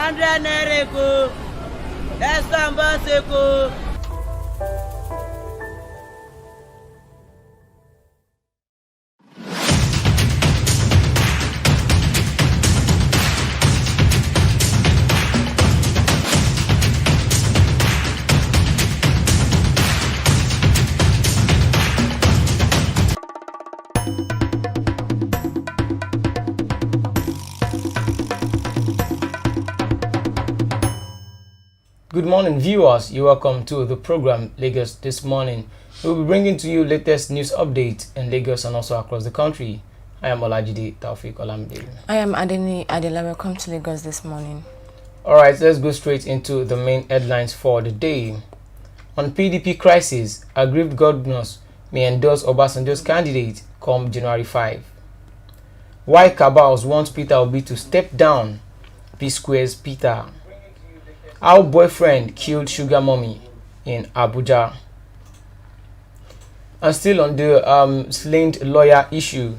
100 naira ko. Esamba seko. Good morning, viewers. You're welcome to the program Lagos This Morning. We'll be bringing to you latest news updates in Lagos and also across the country. I am Olajide Taufik Olamide. I am Adeni Adela. Welcome to Lagos This Morning. Alright, let's go straight into the main headlines for the day. On PDP crisis, aggrieved governors may endorse Obasanjo's candidate come January 5. Why cabals want Peter Obi to step down? P Square's Peter. How boyfriend killed sugar mommy in Abuja. And still on the slain lawyer issue,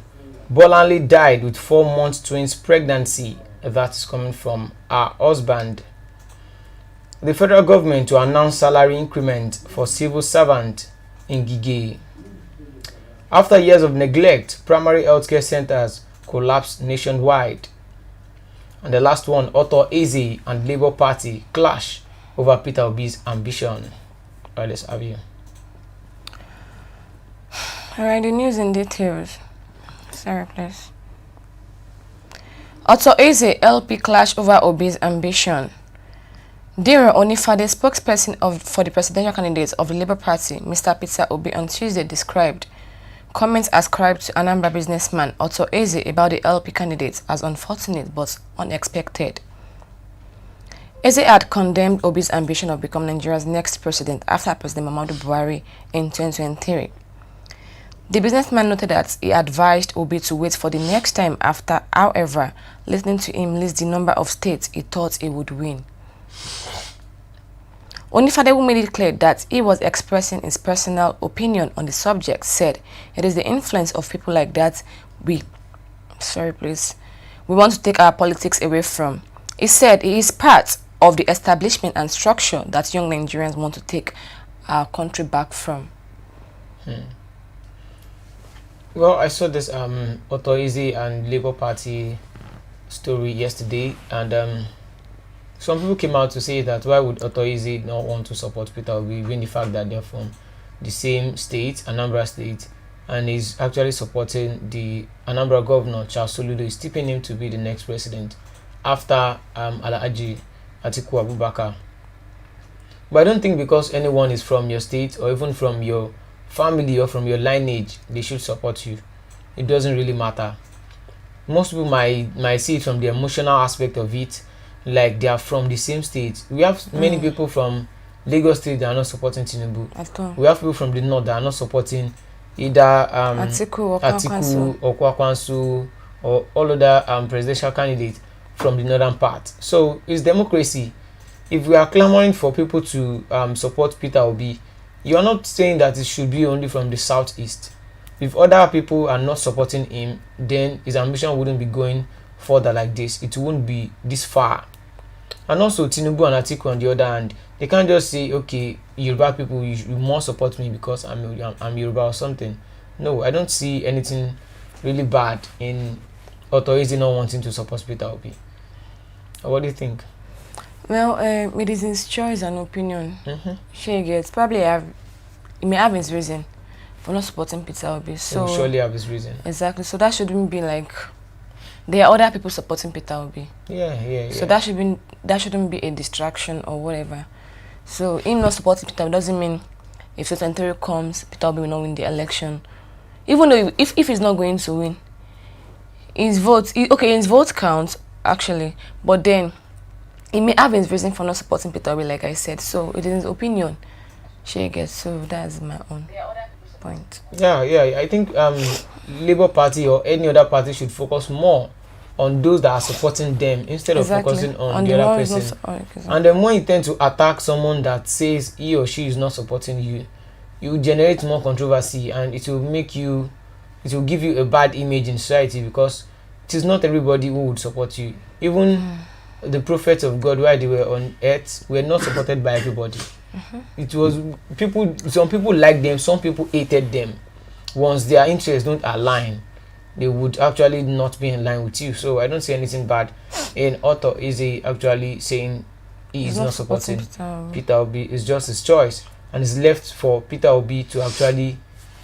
Bolanle died with 4-month twins pregnancy. That is coming from her husband. The federal government to announce salary increment for civil servant in Gige. After years of neglect, primary healthcare centers collapsed nationwide. And the last one, Otto Eze and Labour Party clash over Peter Obi's ambition. Alright, let's have you. Alright, the news in details. Sorry, please. Otto Eze LP clash over Obi's ambition. Dero Onifade, spokesperson for the presidential candidate of the Labour Party, Mr. Peter Obi, on Tuesday described comments ascribed to Anambra businessman Otto Eze about the LP candidate as unfortunate but unexpected. Eze had condemned Obi's ambition of becoming Nigeria's next president after President Muhammadu Buhari in 2023. The businessman noted that he advised Obi to wait for the next time after, however, listening to him list the number of states he thought he would win. Onifade, who made it clear that he was expressing his personal opinion on the subject, said it is the influence of people like that we want to take our politics away from. He said he is part of the establishment and structure that young Nigerians want to take our country back from. Well, I saw this Otto Eze and Labour Party story yesterday, and some people came out to say that why would Otto Eze not want to support Peter Obi, given the fact that they're from the same state, Anambra State, and he's actually supporting the Anambra governor, Charles Soludo, is tipping him to be the next president after Alhaji Atiku Abubakar. But I don't think because anyone is from your state or even from your family or from your lineage, they should support you. It doesn't really matter. Most people might see it from the emotional aspect of it, like they are from the same state. We have many people from Lagos State that are not supporting Tinubu. We have people from the north that are not supporting either Atiku or Kwakwansu or all other presidential candidates from the northern part. So it's democracy. If we are clamoring for people to support Peter Obi, you are not saying that it should be only from the southeast. If other people are not supporting him, then his ambition wouldn't be going further like this. It won't be this far. And also Tinubu and Atiku on the other hand, they can't just say, okay, Yoruba people, you must support me because I'm Yoruba or something. No, I don't see anything really bad in Otto Eze not wanting to support Peter Obi. What do you think? Well, it is his choice and opinion. She gets probably he may have his reason for not supporting Peter Obi. So he surely have his reason. Exactly. So that shouldn't be like there are other people supporting Peter Obi. Yeah. So that shouldn't be a distraction or whatever. So him not supporting Peter Obi doesn't mean if 2023 comes, Peter Obi will not win the election. Even though if he's not going to win, his vote counts actually, but then he may have his reason for not supporting Peter Obi, like I said. So it is his opinion. She gets. So that's my own point. Yeah. I think Labour Party or any other party should focus more on those that are supporting them instead of focusing on the other person. And then when you tend to attack someone that says he or she is not supporting you, you generate more controversy, and it will give you a bad image in society, because it is not everybody who would support you. Even the prophets of God while they were on earth were not supported by everybody. It was people. Some people liked them. Some people hated them. Once their interests don't align, they would actually not be in line with you. So I don't see anything bad in Otto Easy actually saying he is not supporting Peter Obi. It's just his choice, and it's left for Peter Obi to actually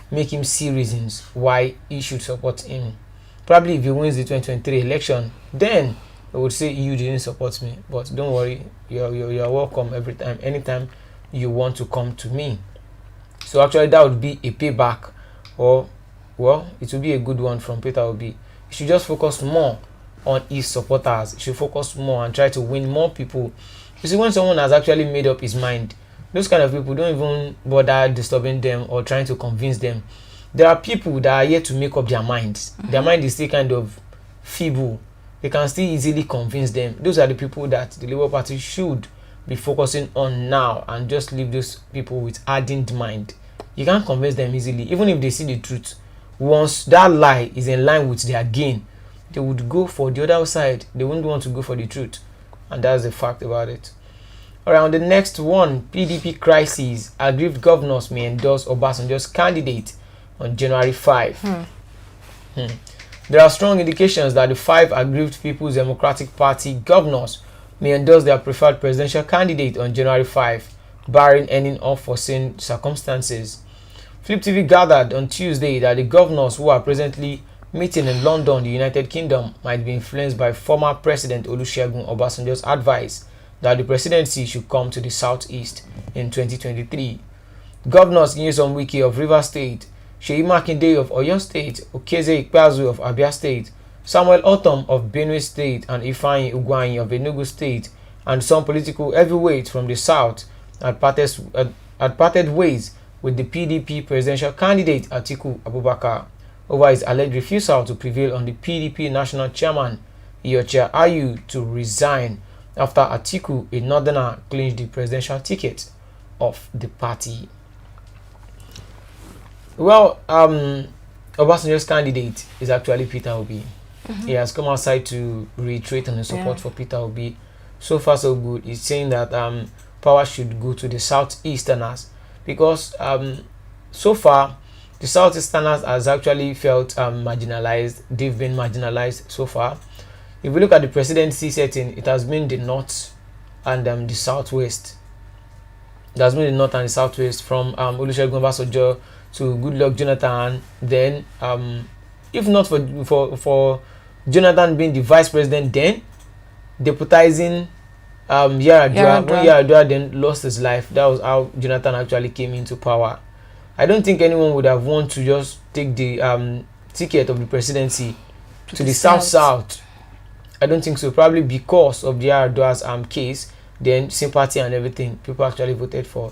make him see reasons why he should support him. Probably if he wins the 2023 election, then I would say you didn't support me. But don't worry, you're welcome every time, anytime you want to come to me. So actually that would be a payback, or well, it would be a good one from Peter Obi. He should just focus more on his supporters. He should focus more and try to win more people. You see, when someone has actually made up his mind, those kind of people don't even bother disturbing them or trying to convince them. There are people that are yet to make up their minds. Their mind is still kind of feeble. They can still easily convince them. Those are the people that the Labour Party should be focusing on now, and just leave those people with hardened mind. You can't convince them easily, even if they see the truth. Once that lie is in line with their gain, they would go for the other side. They wouldn't want to go for the truth, and that's the fact about it. Around the next one, PDP crisis. Aggrieved governors may endorse Obasanjo's candidate on January 5. There are strong indications that the 5 aggrieved People's Democratic Party governors may endorse their preferred presidential candidate on January 5, barring any unforeseen circumstances. Flip TV gathered on Tuesday that the governors who are presently meeting in London, the United Kingdom, might be influenced by former President Olusegun Obasanjo's advice that the presidency should come to the southeast in 2023. Governors Nyesom Wike of Rivers State, Seyi Makinde of Oyo State, Okeze Ikpeazu of Abia State, Samuel Otom of Benue State, and Ifeanyi Ugwanyi of Enugu State, and some political heavyweights from the south had parted ways with the PDP presidential candidate Atiku Abubakar over his alleged refusal to prevail on the PDP national chairman Iyorchia Ayu to resign after Atiku, a northerner, clinched the presidential ticket of the party. Well, Obasanjo's candidate is actually Peter Obi. He has come outside to reiterate on his support for Peter Obi. So far, so good. He's saying that power should go to the Southeasterners, because so far the Southeasterners has actually felt marginalized. They've been marginalized so far. If we look at the presidency setting, it has been the North and the Southwest. It has been the North and the Southwest, from Olusegun Obasanjo to Goodluck Jonathan. Then, if not for Jonathan being the vice president, then deputizing Yar'Adua. When Yar'Adua then lost his life, that was how Jonathan actually came into power. I don't think anyone would have wanted to just take the ticket of the presidency to the South. I don't think so. Probably because of the Yar'Adua's case, then sympathy and everything, people actually voted for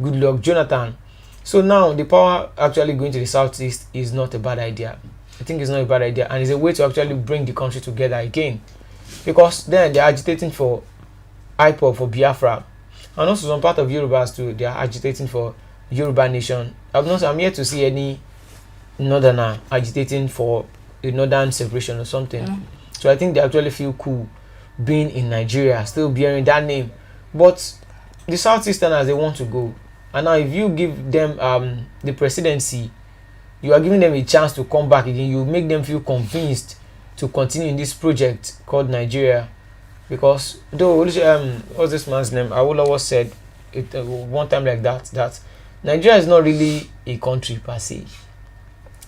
Goodluck Jonathan. So now the power actually going to the Southeast is not a bad idea. I think it's not a bad idea, and it's a way to actually bring the country together again, because then they're agitating for IPOB, for Biafra, and also some part of Yorubas too. They are agitating for Yoruba nation. I'm yet to see any northerner agitating for a northern separation or something. So I think they actually feel cool being in Nigeria, still bearing that name. But the Southeasterners, they want to go. And now if you give them the presidency, you are giving them a chance to come back again. You make them feel convinced to continue in this project called Nigeria. Because though what's this man's name? Awolowo said it one time like that Nigeria is not really a country per se.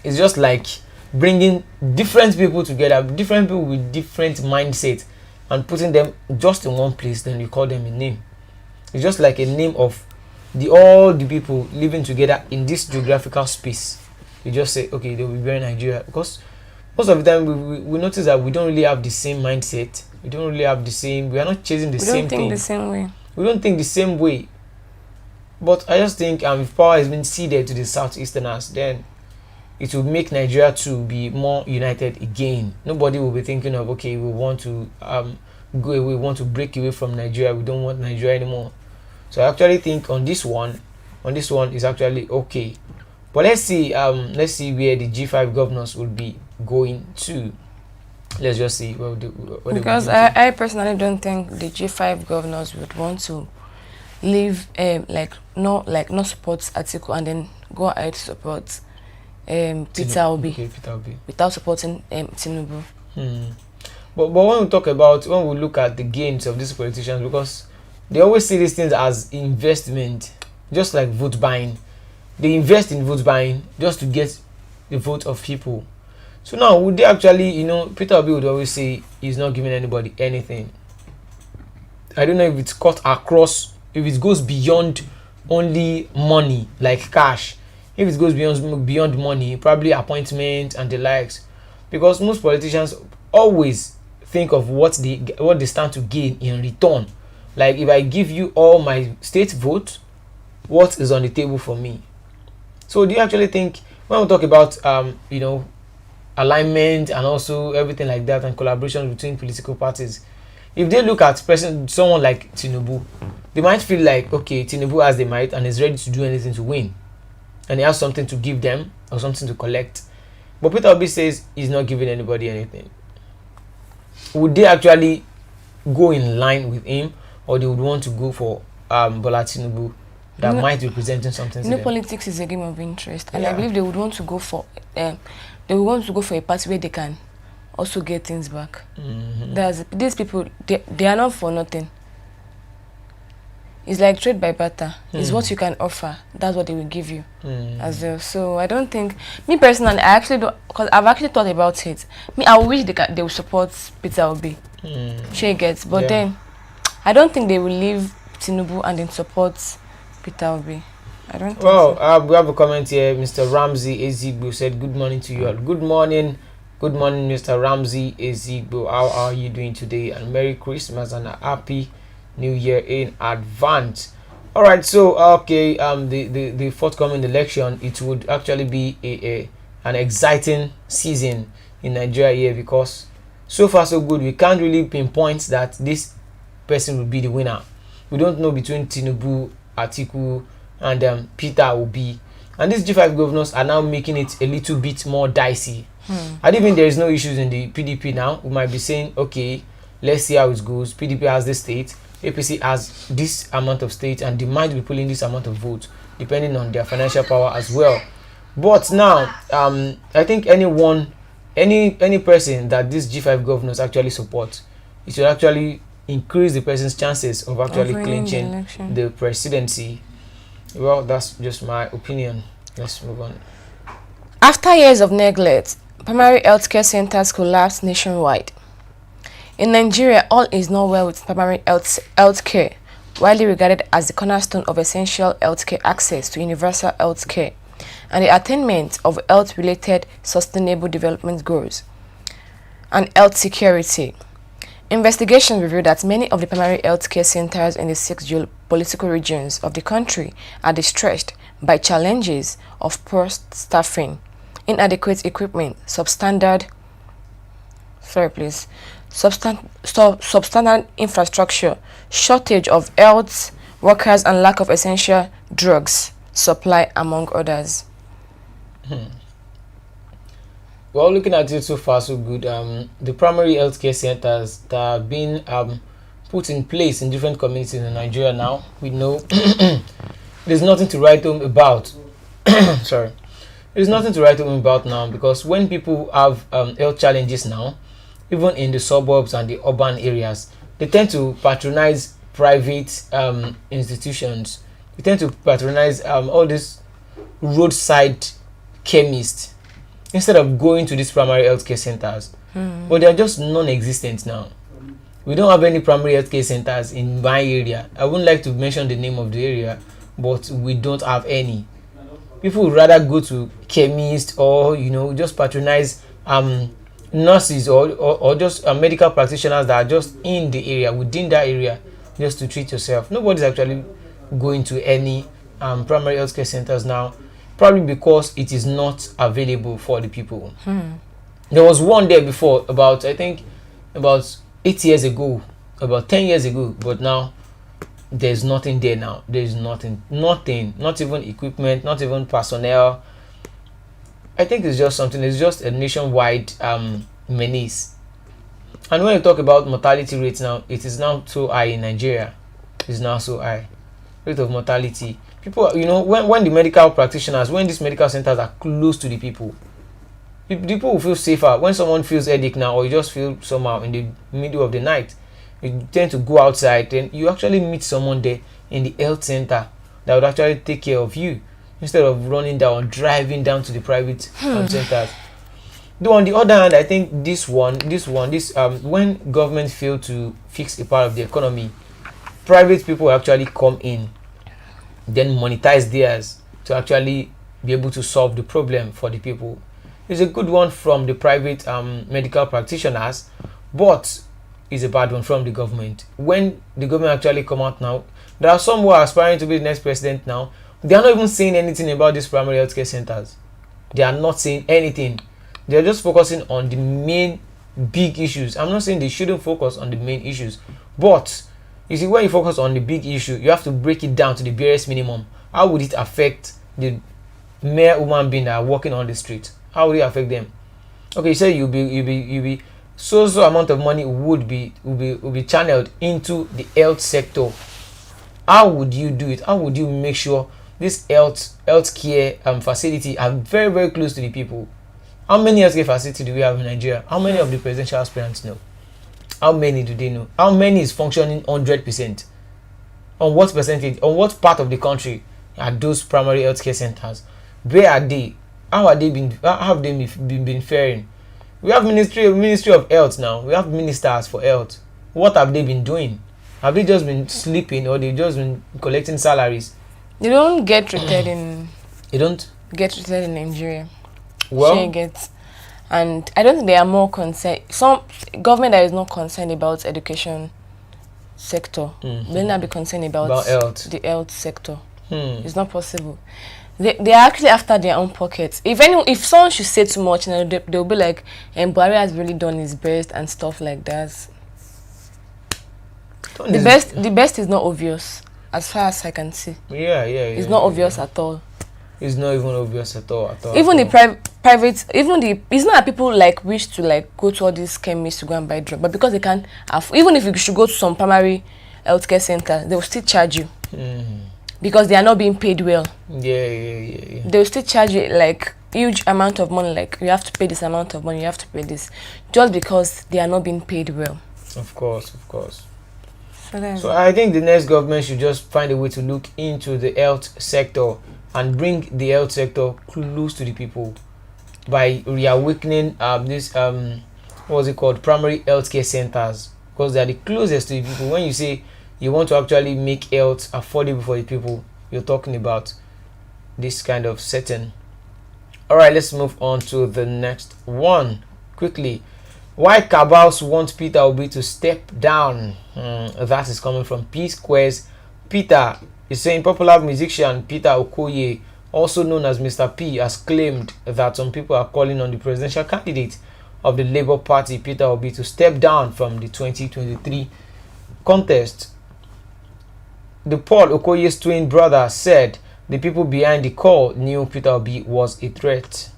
It's just like bringing different people together, different people with different mindsets, and putting them just in one place. Then you call them a name. It's just like a name of all the people living together in this geographical space. You just say, okay, they will be very Nigeria, because most of the time we notice that we don't really have the same mindset. We don't really have the same. We are not chasing the same thing. We don't think the same way. We don't think the same way. But I just think if power has been ceded to the Southeasterners, then it will make Nigeria to be more united again. Nobody will be thinking of, okay, we want to go away, we want to break away from Nigeria. We don't want Nigeria anymore. So I actually think on this one is actually okay. But let's see where the G5 governors will be going to. let's just see what they Because would do. I personally don't think the G5 governors would want to leave not support Atiku and then go ahead to support Peter Obi Okay, Peter Obi. without supporting Tinubu. But when we look at the gains of these politicians, because they always see these things as investment, just like vote buying. They invest in vote buying just to get the vote of people. So now, would they actually, Peter Obi would always say he's not giving anybody anything. I don't know if it's cut across, if it goes beyond only money, like cash. If it goes beyond money, probably appointment and the likes. Because most politicians always think of what they stand to gain in return. Like, if I give you all my state vote, what is on the table for me? So do you actually think, when we talk about alignment and also everything like that, and collaboration between political parties, if they look at someone like Tinubu, they might feel like, okay, Tinubu has the might and is ready to do anything to win, and he has something to give them or something to collect. But Peter Obi says he's not giving anybody anything. Would they actually go in line with him, or they would want to go for Bola Tinubu that might be presenting something to them? Politics is a game of interest, and I Yeah. believe they would want to go for a party where they can also get things back. These people, they are not for nothing. It's like trade by barter. It's what you can offer. That's what they will give you as well. So I don't think, me personally, I actually don't, because I've actually thought about it. I wish they would support Peter Obi. She gets, but then I don't think they will leave Tinubu and then support Peter Obi. I don't think so. We have a comment here. Mr. Ramsey Ezigbo said, "Good morning to you all." Good morning, Mr. Ramsey Ezigbo. How are you doing today? And Merry Christmas and a Happy New Year in advance. All right, so the forthcoming election, it would actually be an exciting season in Nigeria here, because so far so good. We can't really pinpoint that this person will be the winner. We don't know between Tinubu, Atiku, and Peter Obi, and these G5 governors are now making it a little bit more dicey. And even there is no issues in the PDP now, we might be saying, okay, let's see how it goes. PDP has this state, APC has this amount of state, and they might be pulling this amount of votes depending on their financial power as well. But now, I think any person that these G5 governors actually support, it should actually increase the person's chances of actually clinching the presidency. Well, that's just my opinion. Let's move on. After years of neglect, primary healthcare centers collapsed nationwide. In Nigeria, all is not well with primary healthcare, widely regarded as the cornerstone of essential healthcare access to universal healthcare and the attainment of health-related sustainable development goals and health security. Investigations reveal that many of the primary healthcare centers in the 6 geopolitical regions of the country are distressed by challenges of poor staffing, inadequate equipment, substandard infrastructure, shortage of health workers, and lack of essential drugs supply, among others. Well, looking at it so far so good, the primary healthcare centers that have been put in place in different communities in Nigeria now, we know there's nothing to write home about. Sorry. There's nothing to write home about now, because when people have health challenges now, even in the suburbs and the urban areas, they tend to patronize private institutions. They tend to patronize all these roadside chemists instead of going to these primary healthcare centers. But they are just non-existent now. We don't have any primary healthcare centers in my area. I wouldn't like to mention the name of the area, but we don't have any. People would rather go to chemists, or just patronize nurses or just medical practitioners that are just in the area, within that area, just to treat yourself. Nobody's actually going to any primary healthcare centers now, probably because it is not available for the people. There was one there before, about 8 years ago, about 10 years ago, but now there's nothing there now. There's nothing, not even equipment, not even personnel. I think it's just a nationwide menace And when you talk about mortality rates now, it is now so high in Nigeria. It's now so high. Rate of mortality. People, when the medical practitioners, when these medical centers are close to the people will feel safer. When someone feels headache now, or you just feel somehow in the middle of the night, you tend to go outside, then you actually meet someone there in the health center that would actually take care of you instead of running down, driving down to the private centers. Though on the other hand, I think this when government fail to fix a part of the economy, private people actually come in, then monetize theirs to actually be able to solve the problem for the people. It's a good one from the private medical practitioners, but it's a bad one from the government. When the government actually come out now, there are some who are aspiring to be the next president now. They are not even saying anything about these primary healthcare centers. They are not saying anything. They are just focusing on the main big issues. I'm not saying they shouldn't focus on the main issues, but you see, when you focus on the big issue, you have to break it down to the barest minimum. How would it affect the mere human being that are walking on the street? How would it affect them? Okay, you say you'll be so amount of money would be channeled into the health sector. How would you do it? How would you make sure this healthcare facility are very, very close to the people? How many healthcare facilities do we have in Nigeria? How many of the presidential aspirants know? How many do they know? How many is functioning 100%? On what percentage? On what part of the country are those primary healthcare centers? Where are they? How have they been faring? We have Ministry of Health now. We have ministers for health. What have they been doing? Have they just been sleeping, or they just been collecting salaries? They don't get treated in. They don't get treated in Nigeria. Well, and I don't think they are more concerned. Some government that is not concerned about education sector will not be concerned about health. The health sector. It's not possible. They are actually after their own pockets. If someone should say too much, they'll be like, Buhari has really done his best and stuff like that. The best is not obvious, as far as I can see. It's not obvious at all. It's not even obvious at all. Even the private, it's not that people like wish to like go to all these chemists to go and buy drugs, but because they can't even if you should go to some primary healthcare center, they will still charge you because they are not being paid well. Yeah. They will still charge you like huge amount of money, like you have to pay this amount of money, you have to pay this, just because they are not being paid well. Of course. So I think the next government should just find a way to look into the health sector and bring the health sector close to the people by reawakening this what's it called, primary healthcare centers, because they are the closest to the people. When you say you want to actually make health affordable for the people, you're talking about this kind of setting. All right, let's move on to the next one quickly. Why cabals want Peter Obi to step down? That is coming from P Squares. Peter is saying popular musician Peter Okoye, also known as Mr. P, has claimed that some people are calling on the presidential candidate of the Labour Party, Peter Obi, to step down from the 2023 contest. The Paul Okoye's twin brother said the people behind the call knew Peter Obi was a threat.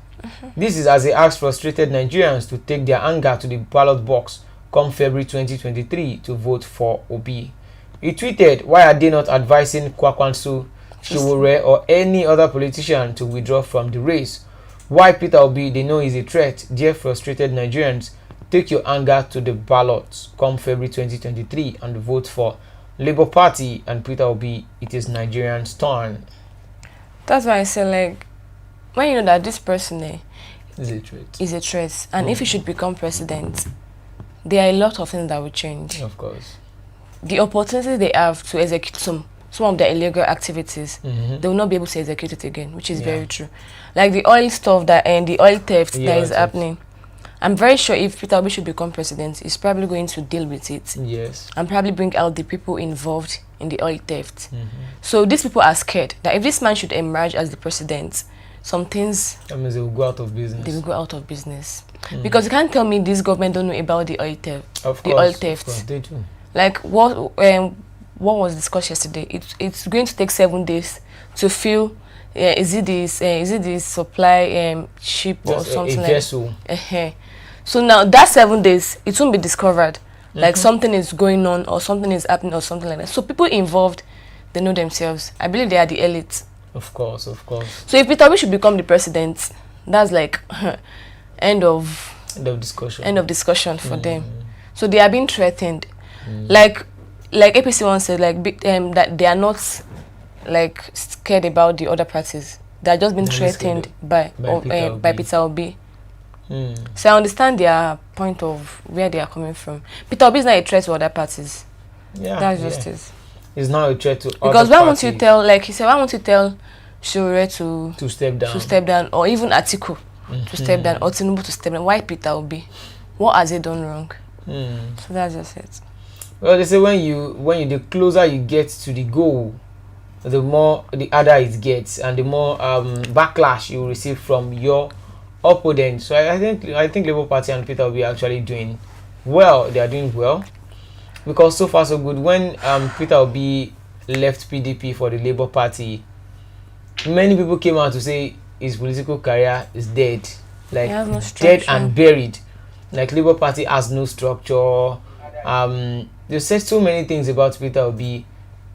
This is as he asked frustrated Nigerians to take their anger to the ballot box come February 2023 to vote for Obi. He tweeted, "Why are they not advising Kwakwanso, Shiwore, or any other politician to withdraw from the race? Why Peter Obi? They know he's a threat. Dear frustrated Nigerians, take your anger to the ballots come February 2023 and vote for Labour Party and Peter Obi. It is Nigerians' turn." That's why I say, like, when you know that this person is a threat, and if he should become president, there are a lot of things that will change. Of course. The opportunity they have to execute some of their illegal activities, they will not be able to execute it again, which is very true. Like the oil stuff and the oil theft that is happening. I'm very sure if Peter Obi should become president, he's probably going to deal with it. Yes. And probably bring out the people involved in the oil theft. So these people are scared that if this man should emerge as the president, some things, that means they will go out of business. They will go out of business. Because you can't tell me this government don't know about the oil theft. Of oil theft. Of course, they do. Like what was discussed yesterday? It's going to take 7 days to fill. Is it this supply ship or something a vessel. like? So now that 7 days, it won't be discovered. Like something is going on or something is happening or something like that. So people involved, they know themselves. I believe they are the elite. Of course, of course. So if Peter Obi should become the president, that's like end of discussion for them. So they are being threatened. Like APC once said, that they are not like scared about the other parties. They are just being threatened by Peter Obi. So I understand their point of where they are coming from. Peter Obi is not a threat to other parties. Yeah, that's just it. It's not a threat to other because why won't you tell, like he said, why won't you tell Shure to step down, or even Atiku to step down, or Tinubu to step down? Why Peter Obi? What has he done wrong? So that's just it. Well, they say the closer you get to the goal, the harder it gets, and the more backlash you receive from your opponent. So I think Labour Party and Peter Obi are actually doing well. They are doing well because so far so good. When Peter Obi left PDP for the Labour Party, many people came out to say his political career is dead, like dead and buried. Like Labour Party has no structure. They said so many things about Peter Obi.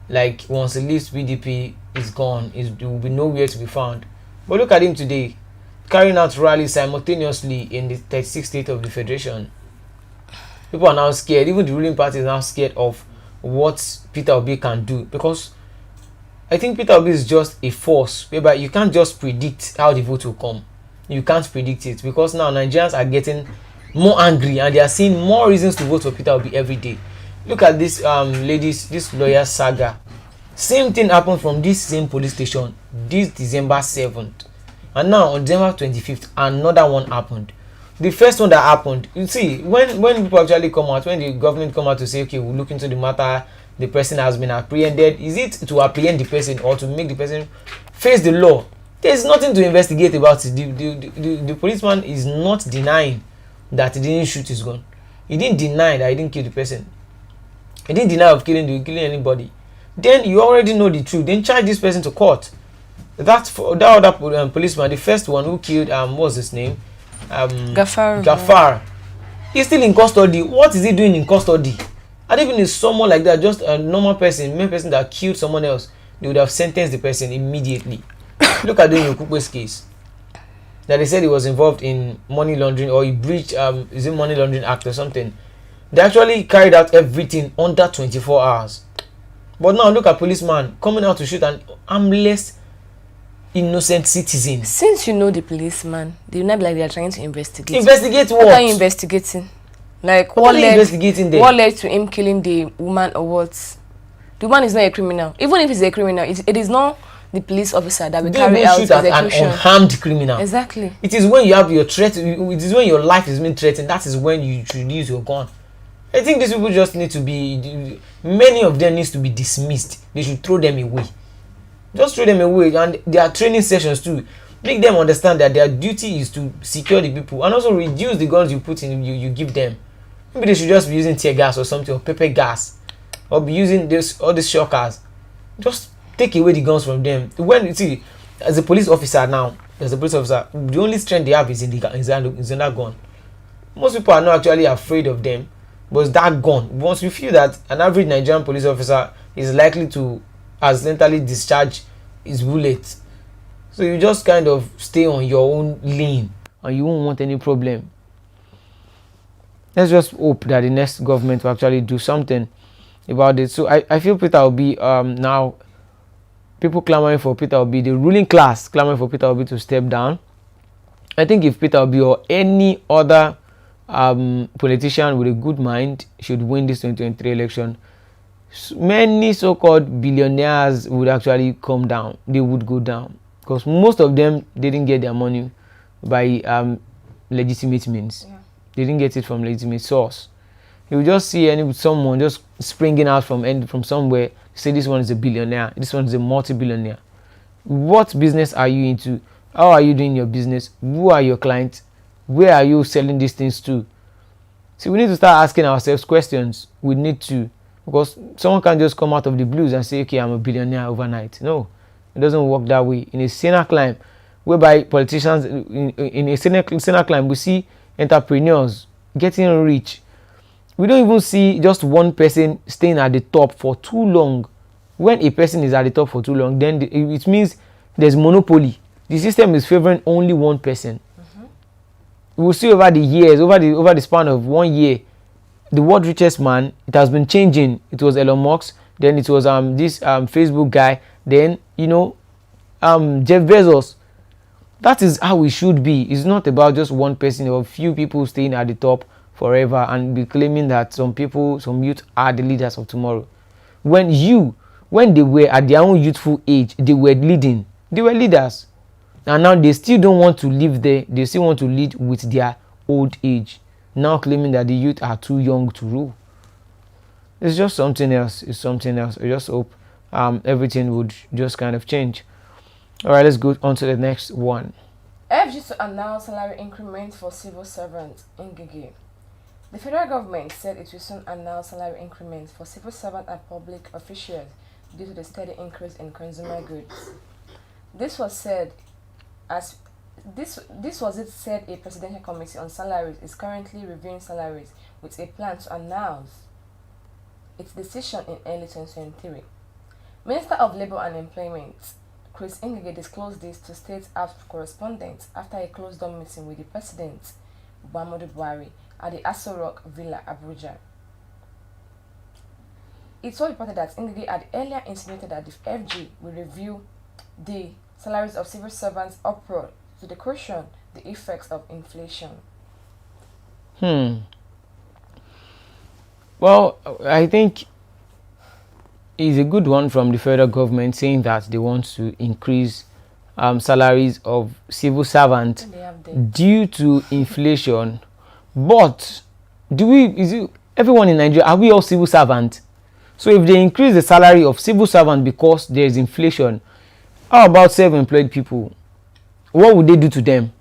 Like once he leaves PDP, is gone. It will be nowhere to be found. But look at him today, carrying out rallies simultaneously in the 36th state of the federation. People are now scared. Even the ruling party is now scared of what Peter Obi can do, because I think Peter Obi is just a force whereby you can't just predict how the vote will come. You can't predict it, because now Nigerians are getting more angry and they are seeing more reasons to vote for Peter Obi every day. Look at this this lawyer saga. Same thing happened from this same police station this December 7th. And now on December 25th, another one happened. The first one that happened, you see, when people actually come out, when the government come out to say, okay, we'll look into the matter, the person has been apprehended, is it to apprehend the person or to make the person face the law? There's nothing to investigate about it. The policeman is not denying that he didn't shoot his gun. He didn't deny that he didn't kill the person. He didn't deny of killing anybody. Then you already know the truth. Then charge this person to court. That other policeman, the first one who killed what's his name? Gafar. He's still in custody. What is he doing in custody? And even if someone like that, just a normal person, mere person that killed someone else, they would have sentenced the person immediately. Look at the Yokukwe's case. That they said he was involved in money laundering, or he breached is it Money Laundering Act or something. They actually carried out everything under 24 hours. But now look at policeman coming out to shoot an harmless, innocent citizen. Since you know the policeman, they will not be like they are trying to investigate. Investigate what? What are you investigating? Like what led to him killing the woman, or what? The woman is not a criminal. Even if he's a criminal, it is not the police officer that will carry out execution. An unharmed criminal. Exactly. It is when you have your threat. It is when your life is being threatened. That is when you should use your gun. I think these people just need to be. Many of them needs to be dismissed. They should throw them away. Just throw them away, and there are training sessions too. Make them understand that their duty is to secure the people, and also reduce the guns you put in. You give them. Maybe they should just be using tear gas or something, or pepper gas, or be using all these shockers. Just take away the guns from them. When you see, as a police officer now, the only strength they have is in that gun. Most people are not actually afraid of them, but it's that gun. Once you feel that an average Nigerian police officer is likely to accidentally discharge his bullet, so you just kind of stay on your own lane, and you won't want any problem. Let's just hope that the next government will actually do something about it. So I feel Peter Obi now. People clamoring for Peter Obi, the ruling class clamoring for Peter Obi to step down. I think if Peter Obi or any other politician with a good mind should win this 2023 election, many so-called billionaires would actually come down. They would go down, because most of them didn't get their money by legitimate means. Yeah. They didn't get it from legitimate source. You just see someone just springing out from somewhere. Say this one is a billionaire, this one is a multi-billionaire. What business are you into? How are you doing your business? Who are your clients? Where are you selling these things to? See, we need to start asking ourselves questions. We need to, because someone can't just come out of the blues and say, okay, I'm a billionaire overnight. No, it doesn't work that way. In a sinner climb, whereby politicians in a sinner climb, we see entrepreneurs getting rich. We don't even see just one person staying at the top for too long. When a person is at the top for too long, then it means there's monopoly. The system is favoring only one person. We will see over the years, over the span of 1 year, the world richest man, it has been changing. It was Elon Musk, then it was this Facebook guy, then Jeff Bezos. That is how it should be. It's not about just one person or a few people staying at the top forever and be claiming that some youth are the leaders of tomorrow. When they were at their own youthful age, they were leading. They were leaders. And now they still don't want to live there. They still want to lead with their old age. Now claiming that the youth are too young to rule. It's just something else. It's something else. I just hope everything would just kind of change. All right, let's go on to the next one. FG to announce salary increment for civil servants in Ngige. The federal government said it will soon announce salary increments for civil servants and public officials due to the steady increase in consumer goods. This was said a presidential committee on salaries is currently reviewing salaries with a plan to announce its decision in early 2023. Minister of Labour and Employment Chris Ngige disclosed this to State House correspondents after a closed-door meeting with the President, Muhammadu Buhari, at the Aso Rock Villa, Abuja. It was reported that Ngige had earlier insinuated that the FG will review the salaries of civil servants upward to the cushion the effects of inflation. Well, I think it's a good one from the federal government saying that they want to increase salaries of civil servants due to inflation. But everyone in Nigeria, are we all civil servants? So if they increase the salary of civil servants because there is inflation, how about self-employed people? What would they do to them?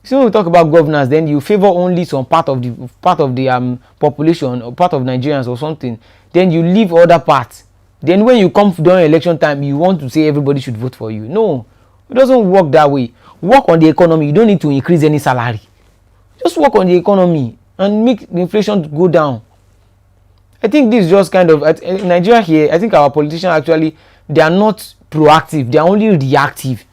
So when we talk about governance, then you favor only some part of the population or part of Nigerians or something. Then you leave other parts. Then when you come during election time, you want to say everybody should vote for you. No, it doesn't work that way. Work on the economy. You don't need to increase any salary. Just work on the economy and make the inflation go down. I think this is just kind of in Nigeria here. I think our politicians actually, they are not proactive. They are only reactive.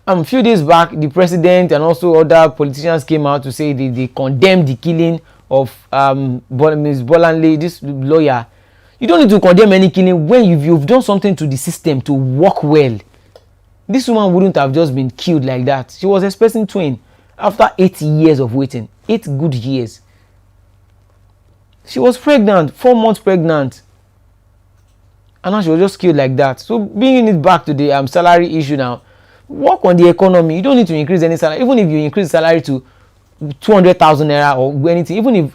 A few days back, the president and also other politicians came out to say they condemned the killing of Ms. Bolanle, this lawyer. You don't need to condemn any killing when you've done something to the system to work well. This woman wouldn't have just been killed like that. She was expecting twin after 8 years of waiting. 8 good years. She was pregnant, 4 months pregnant. And now she was just killed like that. So bringing it back to the salary issue now. Work on the economy. You don't need to increase any salary. Even if you increase salary to 200,000 naira or anything, even if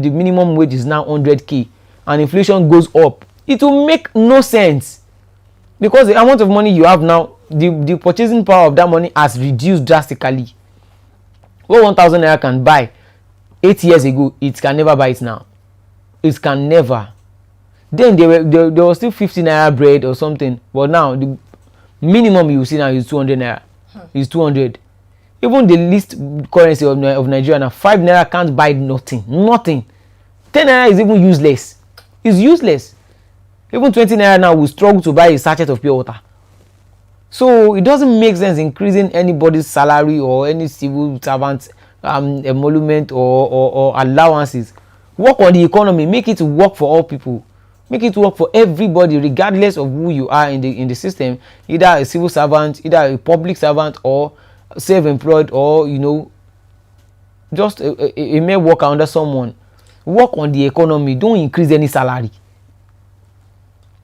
the minimum wage is now 100k and inflation goes up, it will make no sense because the amount of money you have now, the purchasing power of that money has reduced drastically. What 1,000 naira can buy 8 years ago, it can never buy it now. It can never. Then there was still 50 naira bread or something, but now the minimum you see now is 200 naira. Is 200. Even the least currency of Nigeria now, 5 naira can't buy nothing. 10 naira is even useless. It's useless. Even 20 naira now will struggle to buy a sachet of pure water. So it doesn't make sense increasing anybody's salary or any civil servant emolument or allowances. Work on the economy. Make it work for all people. Make it work for everybody, regardless of who you are in the system. Either a civil servant, either a public servant, or self-employed, or just a mere worker under someone. Work on the economy. Don't increase any salary.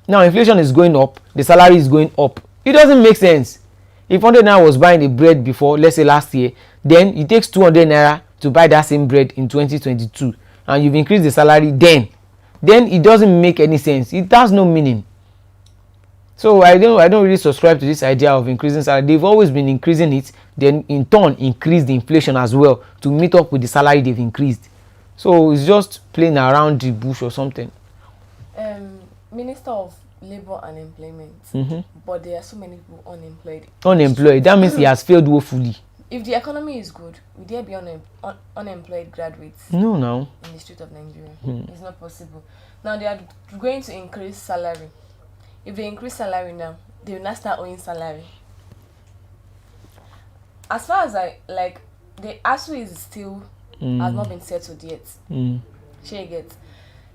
Now inflation is going up. The salary is going up. It doesn't make sense. If 100 naira was buying a bread before, let's say last year, then it takes 200 naira to buy that same bread in 2022, and you've increased the salary then it doesn't make any sense. It has no meaning. So I don't really subscribe to this idea of increasing salary. They've always been increasing it, then in turn increase the inflation as well to meet up with the salary they've increased. So it's just playing around the bush or something. Minister of Labour and Employment, but there are so many people unemployed. That means he has failed woefully. If the economy is good, will there be unemployed graduates No, now. in the street of Nigeria? It's not possible. Now they are going to increase salary. If they increase salary now, they will not start owing salary. As far as the ASU is still has not been settled yet. She gets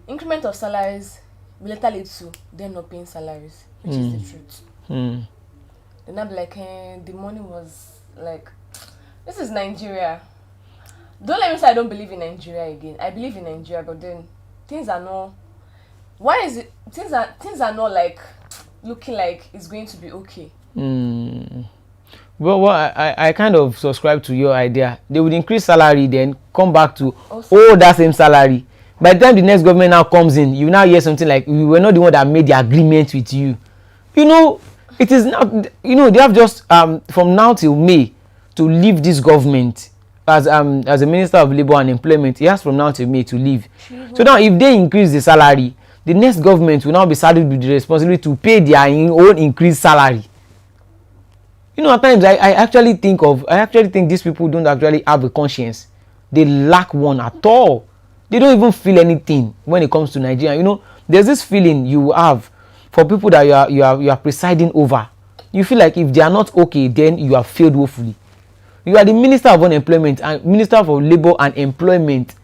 increment of salaries will later lead to them not paying salaries, which is the truth. Then I'm like, the money was like, this is Nigeria. Don't let me say I don't believe in Nigeria again. I believe in Nigeria, but then things are not. Why is it things are not like looking like it's going to be okay? Well, I kind of subscribe to your idea. They would increase salary, then come back to that same salary. By the time the next government now comes in, you now hear something like, we were not the one that made the agreement with you. You know, it is not. You know, they have just from now till May to leave this government as a Minister of Labour and Employment. He has from now till May to leave. So now, if they increase the salary, the next government will now be saddled with the responsibility to pay their own increased salary. You know, at times I actually think these people don't actually have a conscience. They lack one at all. They don't even feel anything when it comes to Nigeria. You know, there's this feeling you have for people that you are presiding over. You feel like if they are not okay, then you have failed woefully. You are the Minister of Unemployment and Minister for Labour and Employment,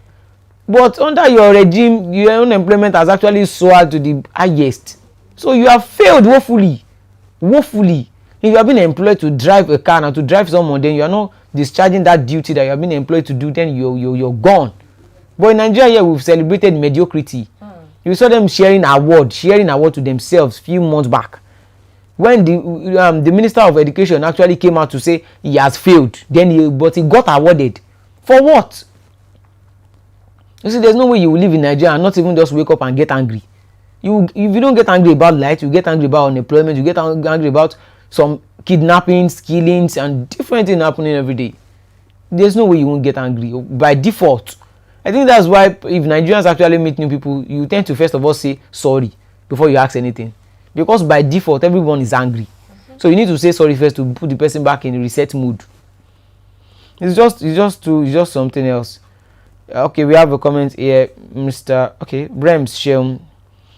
but under your regime, your unemployment has actually soared to the highest. So you have failed woefully. Woefully. If you have been employed to drive a car and to drive someone, then you are not discharging that duty that you have been employed to do, then you're gone. But in Nigeria here, we've celebrated mediocrity. You saw them sharing award to themselves few months back. When the Minister of Education actually came out to say he has failed, but he got awarded. For what? You see, there's no way you will live in Nigeria and not even just wake up and get angry. If you don't get angry about light, you get angry about unemployment, you get angry about some kidnappings, killings, and different things happening every day. There's no way you won't get angry by default. I think that's why if Nigerians actually meet new people, you tend to first of all say sorry before you ask anything, because by default everyone is angry. So you need to say sorry first to put the person back in the reset mood. It's just something else. Okay, we have a comment here. Brems Shelm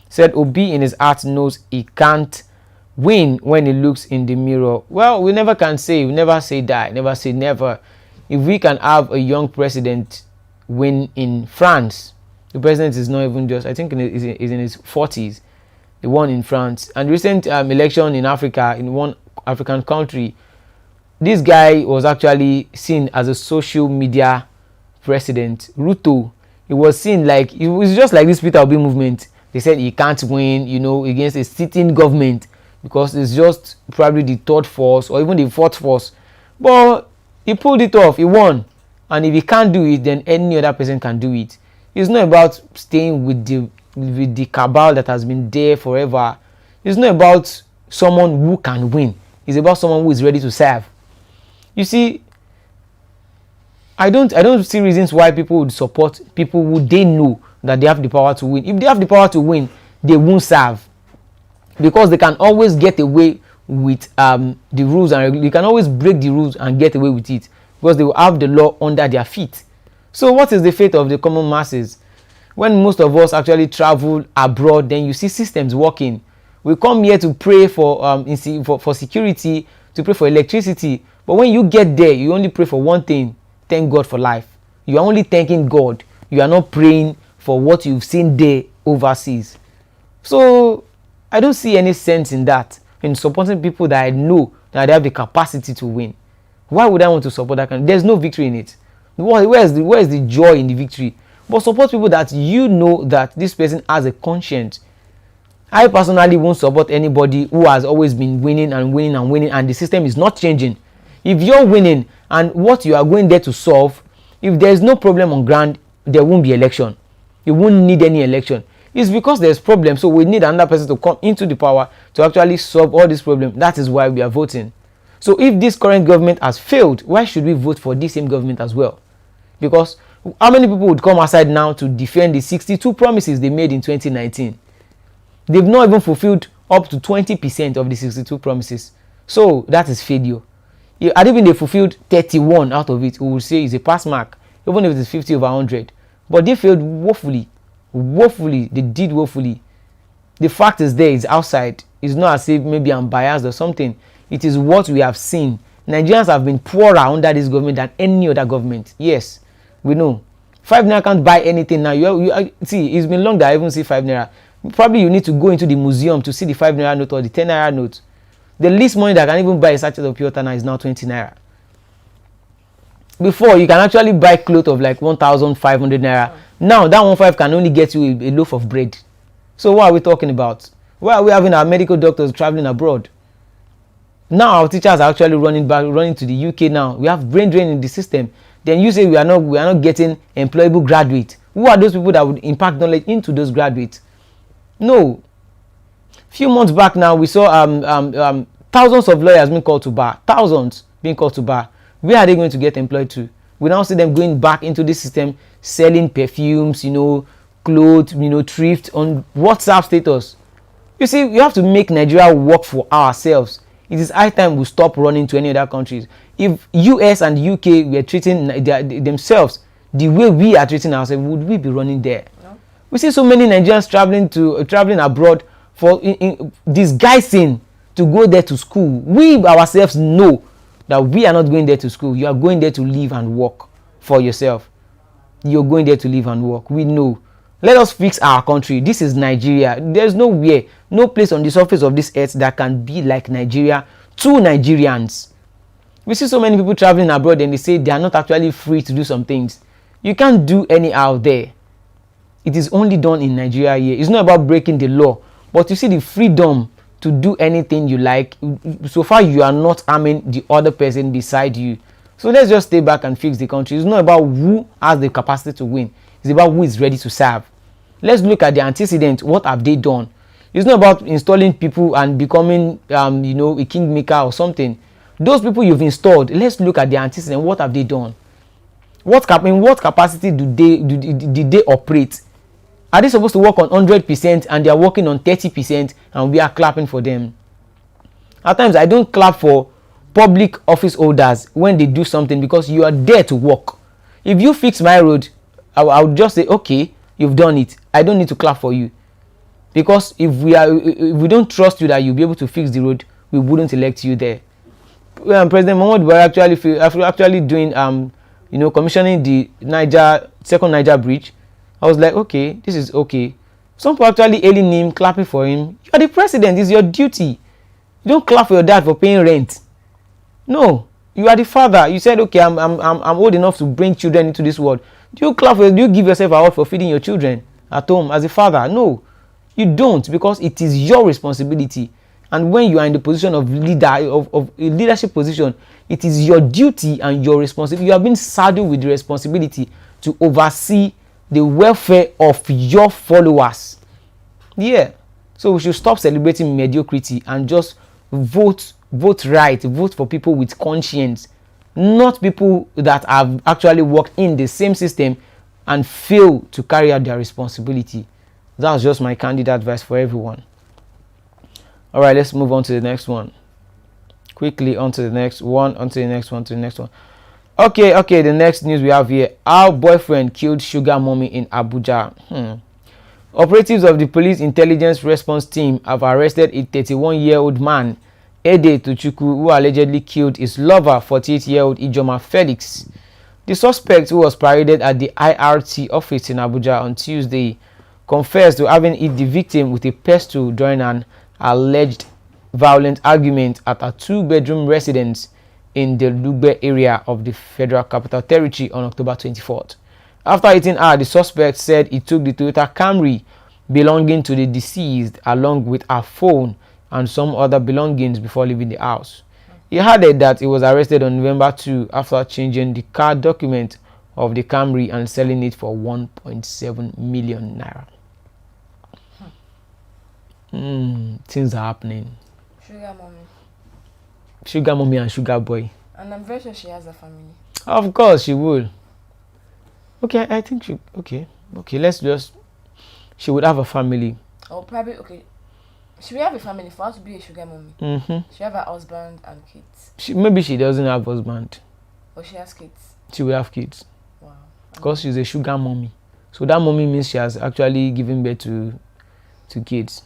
said Obi in his heart knows he can't win when he looks in the mirror. Well, we never can say, we never say die, never say never. If we can have a young president win in France, the president is not even just, I think is in his 40s, the one in France. And recent election in Africa, in one African country, this guy was actually seen as a social media president. Ruto, he was seen like, it was just like this Peter Obi movement. They said he can't win, you know, against a sitting government, because it's just probably the third force or even the fourth force. But he pulled it off, he won. And if he can't do it, then any other person can do it. It's not about staying with the cabal that has been there forever. It's not about someone who can win. It's about someone who is ready to serve. You see, I don't see reasons why people would support people who they know that they have the power to win. If they have the power to win, they won't serve. Because they can always get away with the rules, and they can always break the rules and get away with it, because they will have the law under their feet. So what is the fate of the common masses? When most of us actually travel abroad, then you see systems working. We come here to pray for security, to pray for electricity. But when you get there, you only pray for one thing: thank God for life. You are only thanking God. You are not praying for what you've seen there overseas. So I don't see any sense in that, in supporting people that I know that they have the capacity to win. Why would I want to support that kind? There's no victory in it. Where is the joy in the victory? But support people that you know that this person has a conscience. I personally won't support anybody who has always been winning and winning and winning, and the system is not changing. If you're winning and what you are going there to solve, if there is no problem on ground, there won't be election. You won't need any election. It's because there's problem, so we need another person to come into the power to actually solve all these problems. That is why we are voting. So if this current government has failed, why should we vote for this same government as well? Because how many people would come aside now to defend the 62 promises they made in 2019? They've not even fulfilled up to 20% of the 62 promises. So that is failure. Had even they fulfilled 31 out of it, we will say it's a pass mark, even if it is 50 over 100. But they failed woefully. Woefully. They did woefully. The fact is there, it's outside. It's not as if maybe I'm biased or something. It is what we have seen. Nigerians have been poorer under this government than any other government. Yes, we know. 5 naira can't buy anything now. See, it's been long that I even see 5 naira. Probably you need to go into the museum to see the 5 naira note or the 10 naira note. The least money that can even buy a sachet of pure water now is now 20 naira. Before, you can actually buy clothes of like 1,500 naira. Now, that 1,500 can only get you a loaf of bread. So what are we talking about? Why are we having our medical doctors traveling abroad? Now our teachers are actually running to the UK now. We have brain drain in the system. Then you say we are not getting employable graduates. Who are those people that would impact knowledge into those graduates? No. Few months back now, we saw thousands of lawyers being called to bar. Thousands being called to bar. Where are they going to get employed to? We now see them going back into this system, selling perfumes, clothes, thrift on WhatsApp status. You see, we have to make Nigeria work for ourselves. It is high time we stop running to any other countries. If US and UK were treating themselves the way we are treating ourselves, would we be running there? No. We see so many Nigerians traveling abroad for disguising to go there to school. We ourselves know that we are not going there to school. You are going there to live and work for yourself. You're going there to live and work. We know. Let us fix our country. This is Nigeria. There's nowhere, no place on the surface of this earth that can be like Nigeria to Nigerians. We see so many people traveling abroad and they say they are not actually free to do some things. You can't do any out there. It is only done in Nigeria here. It's not about breaking the law, but you see the freedom to do anything you like. So far, you are not harming the other person beside you. So let's just stay back and fix the country. It's not about who has the capacity to win. It's about who is ready to serve. Let's look at the antecedent. What have they done? It's not about installing people and becoming, a kingmaker or something. Those people you've installed, let's look at the antecedent. What have they done? In what capacity did they operate? Are they supposed to work on 100% and they are working on 30% and we are clapping for them? At times, I don't clap for public office holders when they do something because you are there to work. If you fix my road, I would just say, okay, you've done it. I don't need to clap for you. Because if we don't trust you that you'll be able to fix the road, we wouldn't elect you there. President Muhammad Buhari actually doing, commissioning the second Niger bridge. I was like, okay, this is okay. Some people actually hailing him, clapping for him. You are the president. It's your duty. You don't clap for your dad for paying rent. No, you are the father. You said, okay, I'm old enough to bring children into this world. Do you give yourself an award for feeding your children at home as a father? No, you don't, because it is your responsibility. And when you are in the position of a leadership position, it is your duty and your responsibility. You have been saddled with the responsibility to oversee the welfare of your followers. Yeah. So we should stop celebrating mediocrity and just vote right, vote for people with conscience, not people that have actually worked in the same system and fail to carry out their responsibility. That's just my candid advice for everyone. All right, let's move on to the next one. Quickly on to the next one, on to the next one, to the next one. Okay, the next news we have here. Our boyfriend killed sugar mommy in Abuja. Operatives of the police intelligence response team have arrested a 31-year-old man, Ede Tochukwu, who allegedly killed his lover, 48-year-old Ijoma Felix. The suspect, who was paraded at the IRT office in Abuja on Tuesday, confessed to having hit the victim with a pestle during an alleged violent argument at a 2-bedroom residence in the Lugbe area of the Federal Capital Territory on October 24th. After hitting her, the suspect said he took the Toyota Camry belonging to the deceased along with her phone and some other belongings before leaving the house. He added that he was arrested on November 2 after changing the car document of the Camry and selling it for 1.7 million naira. Things are happening. Sugar mommy and sugar boy. And I'm very sure she has a family. Of course she will. Okay, I think she. Okay. Let's just. She would have a family. Or probably okay. She will have a family for her to be a sugar mommy. She have a husband and kids. Maybe she doesn't have husband. Or she has kids. She will have kids. Wow. Because she's a sugar mommy. So that mommy means she has actually given birth to kids.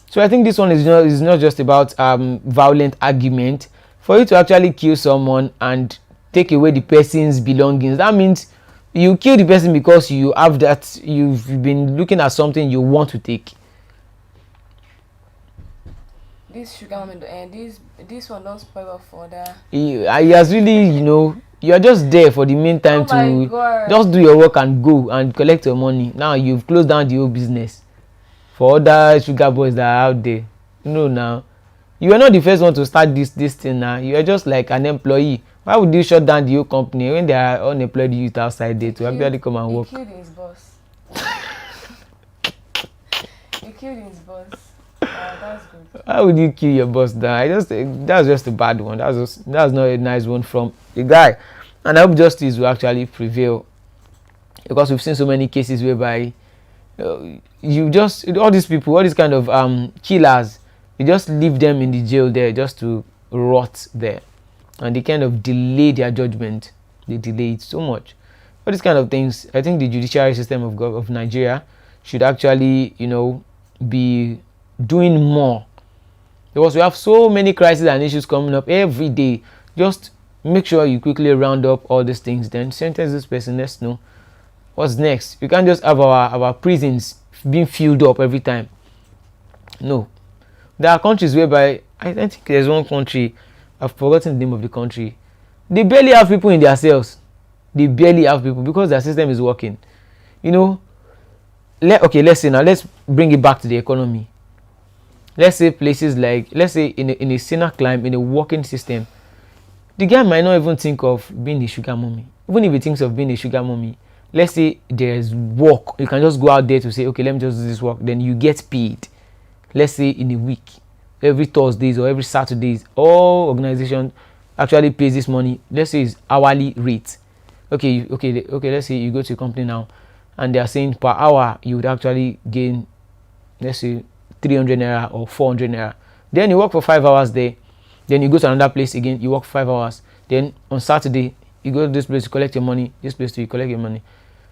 So I think this one is not just about violent argument. For you to actually kill someone and take away the person's belongings, that means you kill the person because you have that, you've been looking at something you want to take. This sugar mommy and this one don't spoil for that. He has really, you are just there for the meantime to just do your work and go and collect your money. Now you've closed down the whole business for other sugar boys that are out there. Now you are not the first one to start this thing. Now you are just like an employee. Why would you shut down the whole company when there are unemployed youth outside there to actually come and work? He killed his boss. He killed his boss. That's good. How would you kill your boss down? That's just a bad one. That's not a nice one from the guy. And I hope justice will actually prevail, because we've seen so many cases whereby all these people, all these kind of killers, you just leave them in the jail there just to rot there, and they kind of delay their judgment. They delay it so much. All these kind of things, I think the judiciary system of Nigeria should actually, be doing more, because we have so many crises and issues coming up every day. Just make sure you quickly round up all these things, then sentence this person. Let's know what's next. You can't just have our prisons being filled up every time. No, there are countries whereby I think there's one country, I've forgotten the name of the country, they barely have people in their cells. They barely have people because their system is working. Let's say now, let's bring it back to the economy. Let's say places like, let's say in a sinner climb, in a working system, the guy might not even think of being a sugar mommy. Even if he thinks of being a sugar mommy, let's say there's work, you can just go out there to say, okay, let me just do this work, then you get paid. Let's say in a week, every Thursdays or every Saturdays, all organization actually pays this money. Let's say it's hourly rate. Okay, let's say you go to a company now and they are saying per hour you would actually gain, let's say 300 naira or 400 naira. Then you work for 5 hours there. Then you go to another place again, you work for 5 hours. Then on Saturday, you go to this place to collect your money, this place to collect your money.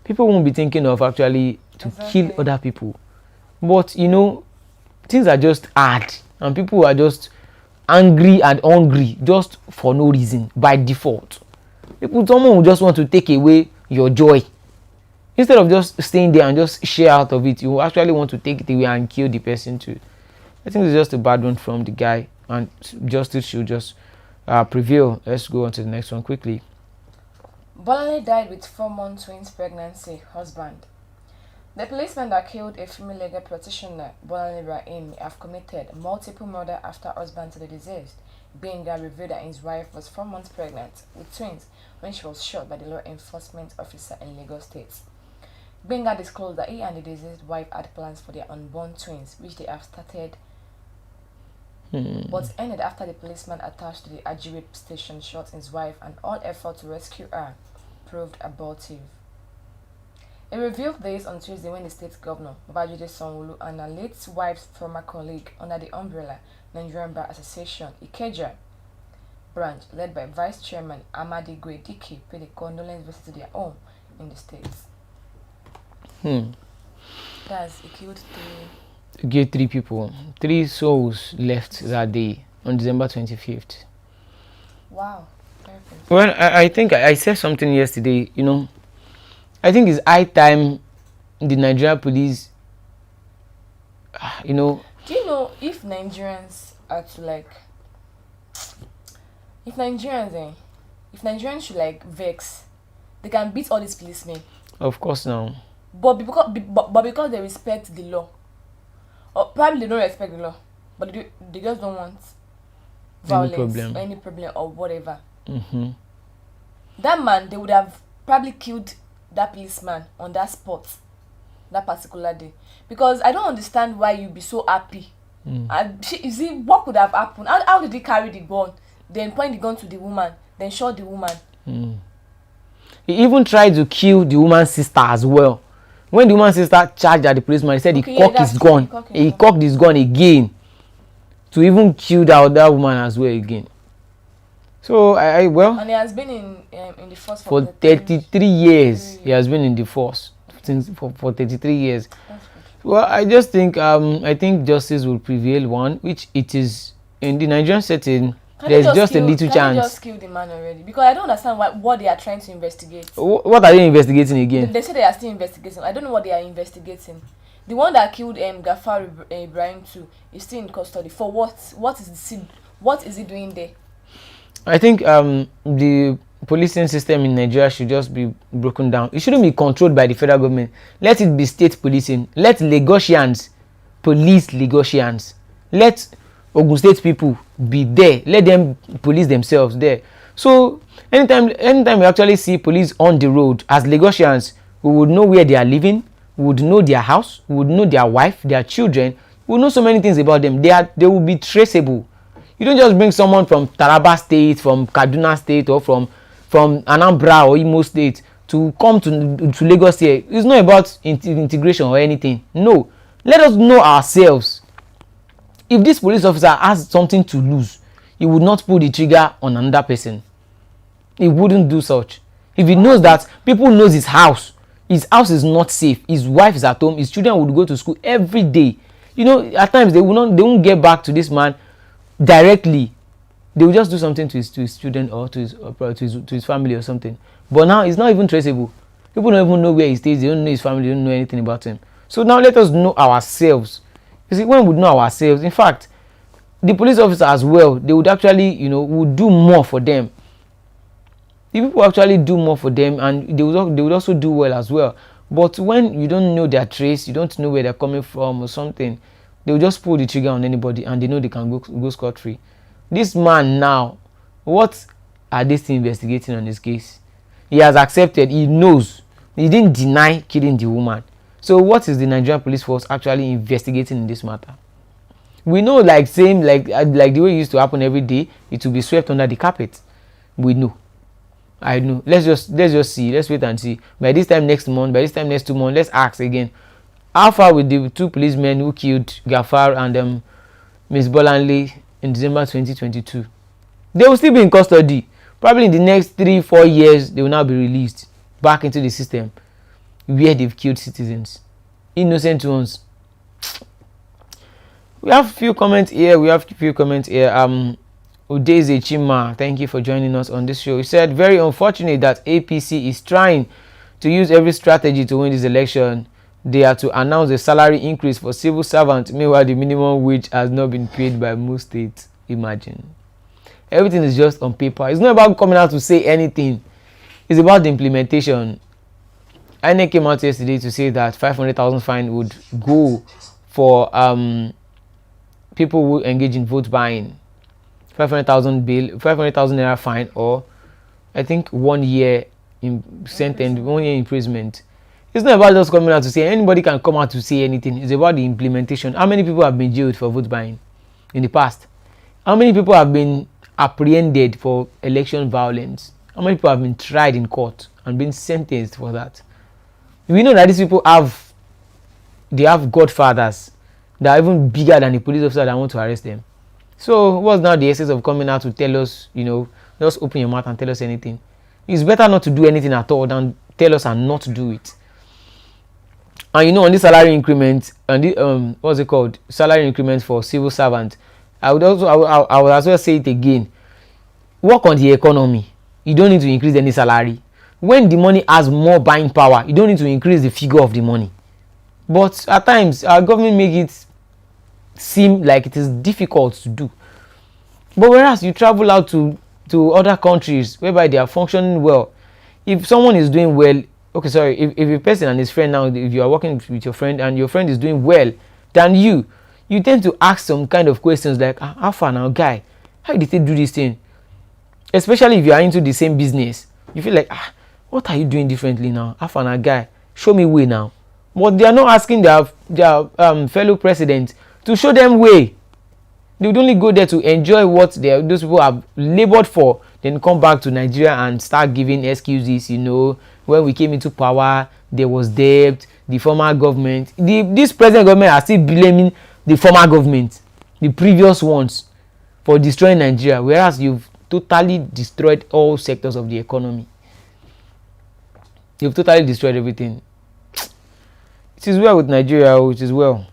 People won't be thinking of actually to kill other people. But things are just hard and people are just angry and hungry just for no reason, by default. Someone will just want to take away your joy. Instead of just staying there and just share out of it, you actually want to take it away and kill the person too. I think it's just a bad one from the guy, and justice should just prevail. Let's go on to the next one quickly. Bolanle died with 4-month twins pregnancy husband. The policeman that killed a female legal practitioner, Bolanle Rahim, have committed multiple murder after husband to the deceased. Benga revealed that his wife was 4 months pregnant with twins when she was shot by the law enforcement officer in Lagos State. Benga disclosed that he and the deceased wife had plans for their unborn twins, which they have started, but ended after the policeman attached to the Ajiri station shot his wife, and all effort to rescue her proved abortive. He revealed this on Tuesday when the state governor, Babajide Sanwo-Olu, and her late wife's former colleague under the umbrella Nigerian Bar Association, Ikeja branch, led by Vice Chairman Amadi Gwedike, paid a condolence visit to their home in the States. That's he killed three people. 3 souls left that day on December 25th. Wow. Perfect. Well, I think I said something yesterday, I think it's high time the Nigerian police, Do you know if Nigerians are to if Nigerians should vex, they can beat all these policemen. Of course now. But because they respect the law, or probably they don't respect the law, but they just don't want violence or any problem or whatever. That man, they would have probably killed that policeman on that spot that particular day, because I don't understand why you be so happy. You see, what could have happened? How did he carry the gun, then point the gun to the woman, then shot the woman? He even tried to kill the woman's sister as well. When the woman's sister charged at the policeman, he said Okay, he cocked his gun. He cocked his gun again to even kill that other woman as well again. So well, and he has been in the force for 33 years. He has been in the force for 33 years. Well, I just think I think justice will prevail. One, which it is in the Nigerian setting. There's just a little chance. Can you just kill the man already? Because I don't understand what they are trying to investigate. What are they investigating again? They say they are still investigating. I don't know what they are investigating. The one that killed Gafar Ibrahim too is still in custody. For what? What is he doing there? I think the policing system in Nigeria should just be broken down. It shouldn't be controlled by the federal government. Let it be state policing. Let Lagosians police Lagosians. Let Ogun State people be there. Let them police themselves there. So anytime we actually see police on the road as Lagosians, we would know where they are living, we would know their house, we would know their wife, their children, we would know so many things about them. They will be traceable. You don't just bring someone from Taraba State, from Kaduna State, or from Anambra or Imo State to come to Lagos here. It's not about integration or anything. No. Let us know ourselves. If this police officer has something to lose, he would not pull the trigger on another person. He wouldn't do such. If he knows that people knows his house is not safe, his wife is at home, his children would go to school every day. You know, at times they won't get back to this man directly. They will just do something to his children or to his family or something. But now it's not even traceable. People don't even know where he stays. They don't know his family. They don't know anything about him. So now let us know ourselves. You see, when we know ourselves, in fact, the police officer as well, they would actually, would do more for them. The people actually do more for them, and they would also do well as well. But when you don't know their trace, you don't know where they're coming from or something, they will just pull the trigger on anybody, and they know they can go scot-free. This man now, what are they still investigating on his case? He has accepted. He knows. He didn't deny killing the woman. So what is the Nigerian police force actually investigating in this matter? We know, like the way it used to happen every day, it will be swept under the carpet. We know. I know. Let's just see. Let's wait and see. By this time next month, by this time next 2 months, let's ask again. How far with the 2 policemen who killed Gafar and Miss Bolanle in December 2022? They will still be in custody. Probably in the next 3-4 years, they will now be released back into the system where they've killed citizens, innocent ones. We have a few comments here. Udeze Chima, thank you for joining us on this show. He said, very unfortunate that APC is trying to use every strategy to win this election. They are to announce a salary increase for civil servants. Meanwhile, the minimum wage has not been paid by most states. Imagine. Everything is just on paper. It's not about coming out to say anything. It's about the implementation. INEC came out yesterday to say that 500,000 fine would go for people who engage in vote buying. 500,000 bail, 500,000 naira fine, or I think 1 year sentence, 1 year imprisonment. It's not about just coming out to say. Anybody can come out to say anything. It's about the implementation. How many people have been jailed for vote buying in the past? How many people have been apprehended for election violence? How many people have been tried in court and been sentenced for that? We know that these people have godfathers that are even bigger than the police officer that want to arrest them. So what's now the essence of coming out to tell us, just open your mouth and tell us anything? It's better not to do anything at all than tell us and not do it. And on this salary increment, and the, what's it called? Salary increment for civil servants. I would as well say it again. Work on the economy. You don't need to increase any salary. When the money has more buying power, you don't need to increase the figure of the money. But at times, our government make it seem like it is difficult to do. But whereas you travel out to other countries whereby they are functioning well, if someone is doing well, if a person and his friend now, if you are working with your friend and your friend is doing well than you tend to ask some kind of questions like, how far now, guy? How did they do this thing? Especially if you are into the same business, you feel like, what are you doing differently now? How far now, guy? Show me way now. But they are not asking their fellow president to show them way. They would only go there to enjoy what those people have labored for, then come back to Nigeria and start giving excuses. When we came into power, there was debt, the former government. This present government are still blaming the former government, the previous ones, for destroying Nigeria, whereas you've totally destroyed all sectors of the economy. You've totally destroyed everything. It is well with Nigeria, which is well.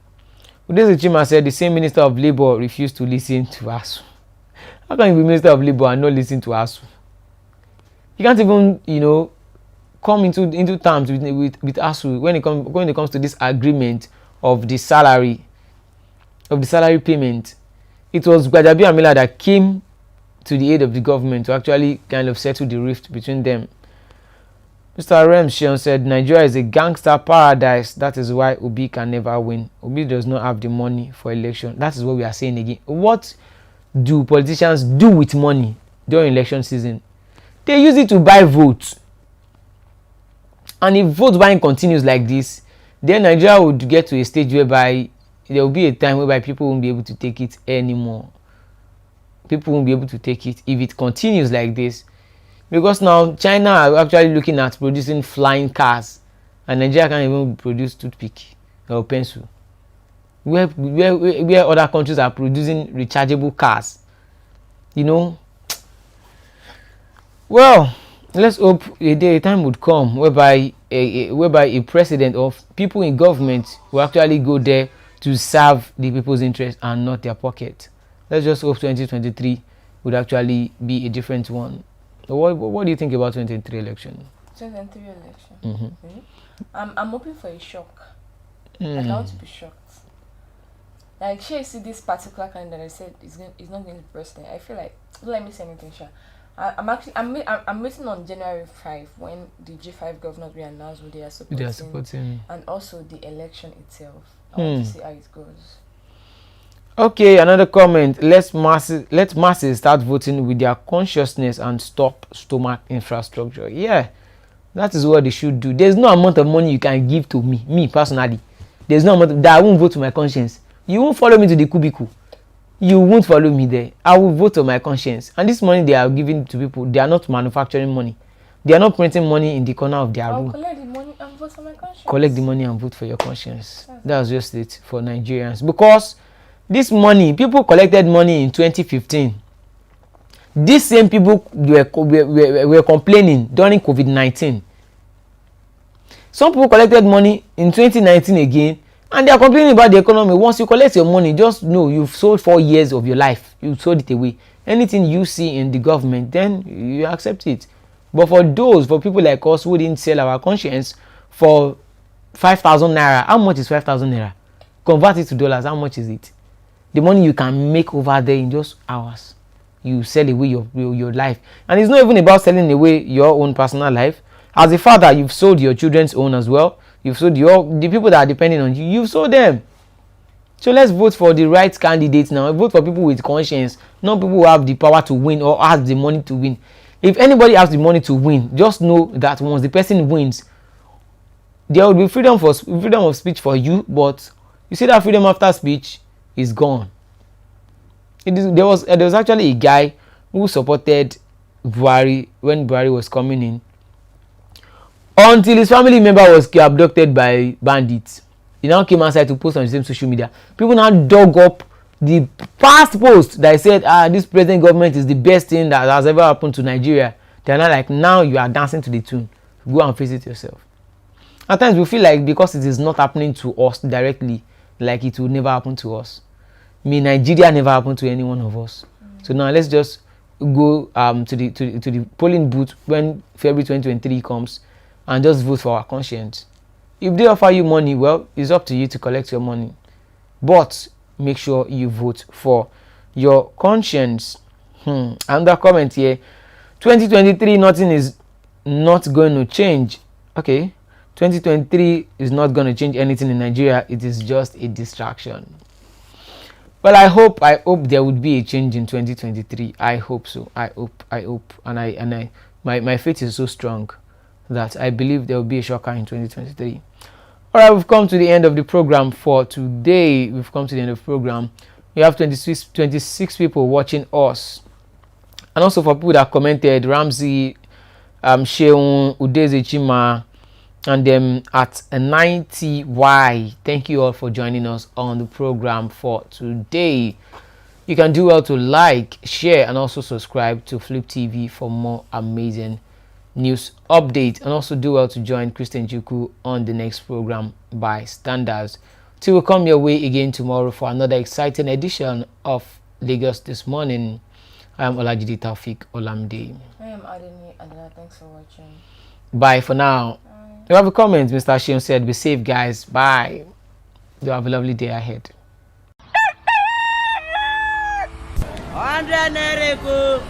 Obi'S Chima said the same Minister of Labour refused to listen to ASU. How can you be Minister of Labour and not listen to ASU? You can't even, come into terms with ASU when it comes to this agreement of the salary payment. It was Gbajabiamila that came to the aid of the government to actually kind of settle the rift between them. Mr. Remshion said Nigeria is a gangster paradise. That is why Obi can never win. Obi does not have the money for election. That is what we are saying again. What do politicians do with money during election season? They use it to buy votes. And if vote buying continues like this, then Nigeria would get to a stage whereby there will be a time whereby people won't be able to take it anymore. People won't be able to take it if it continues like this. Because now China are actually looking at producing flying cars, and Nigeria can't even produce toothpick or pencil. Where other countries are producing rechargeable cars. Well, let's hope a time would come whereby a president or people in government will actually go there to serve the people's interest and not their pocket. Let's just hope 2023 would actually be a different one. What do you think about 2023 election? 2023 election. Mm-hmm. Mm-hmm. I'm hoping for a shock. Like, I want to be shocked. Like, she see this particular candidate that I said is not going to be president. I feel like, don't let me say anything, Sha. I'm waiting on January 5 when the G5 governors will announce who they are supporting, and also the election itself. I want to see how it goes. Okay, another comment. Let masses start voting with their consciousness and stop stomach infrastructure. Yeah, that is what they should do. There's no amount of money you can give to me personally. There's no amount that I won't vote to my conscience. You won't follow me to the cubicle. You won't follow me there. I will vote on my conscience. And this money they are giving to people, they are not manufacturing money. They are not printing money in the corner of their room. Collect the money and vote for my conscience. Collect the money and vote for your conscience. That's just it for Nigerians. Because this money, people collected money in 2015. These same people were complaining during COVID-19. Some people collected money in 2019 again, and they are complaining about the economy. Once you collect your money, just know you've sold 4 years of your life. You sold it away. Anything you see in the government, then you accept it. But for people like us who didn't sell our conscience for 5,000 naira, how much is 5,000 naira? Convert it to dollars, how much is it? The money you can make over there in just hours. You sell away your life. And it's not even about selling away your own personal life. As a father, you've sold your children's own as well. You've sold the people that are depending on you. You've sold them. So let's vote for the right candidates now. Vote for people with conscience, not people who have the power to win or have the money to win. If anybody has the money to win, just know that once the person wins, there will be freedom of speech for you. But you see that freedom after speech is gone. There was actually a guy who supported Buhari when Buhari was coming in, until his family member was abducted by bandits. He now came outside to post on the same social media. People now dug up the past post that said, this present government is the best thing that has ever happened to Nigeria. They're not like, now you are dancing to the tune. Go and face it yourself. At times we feel like because it is not happening to us directly, like it will never happen to us. Nigeria never happened to any one of us. So now let's just go to the polling booth when February 2023 comes and just vote for our conscience. If they offer you money, well, it's up to you to collect your money. But make sure you vote for your conscience. Another comment here. 2023, nothing is not going to change. Okay. 2023 is not going to change anything in Nigeria. It is just a distraction. Well, I hope there would be a change in 2023. I hope so. I hope. And my faith is so strong that I believe there will be a shocker in 2023. All right, we've come to the end of the program for today. We have 26 people watching us. And also for people that commented, Ramsey, Sheung, Obi'S Chima, and at 90Y. Thank you all for joining us on the program for today. You can do well to like, share, and also subscribe to Flip TV for more amazing news updates, and also do well to join Christian Juku on the next program by standards. Till we come your way again tomorrow for another exciting edition of Lagos This Morning. I am Olajide Taufik Olamide. I am Adeni Adela. Thanks for watching. Bye for now. If you have a comment, Mr. Shion said, be safe, guys. Bye. You have a lovely day ahead. 100 naira ko.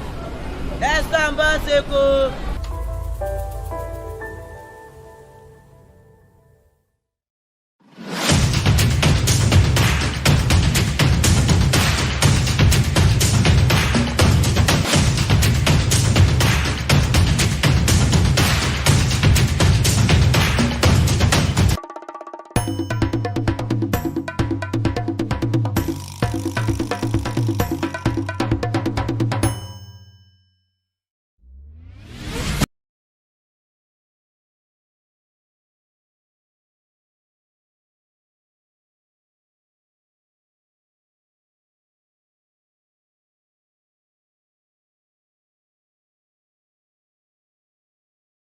Esamba seko.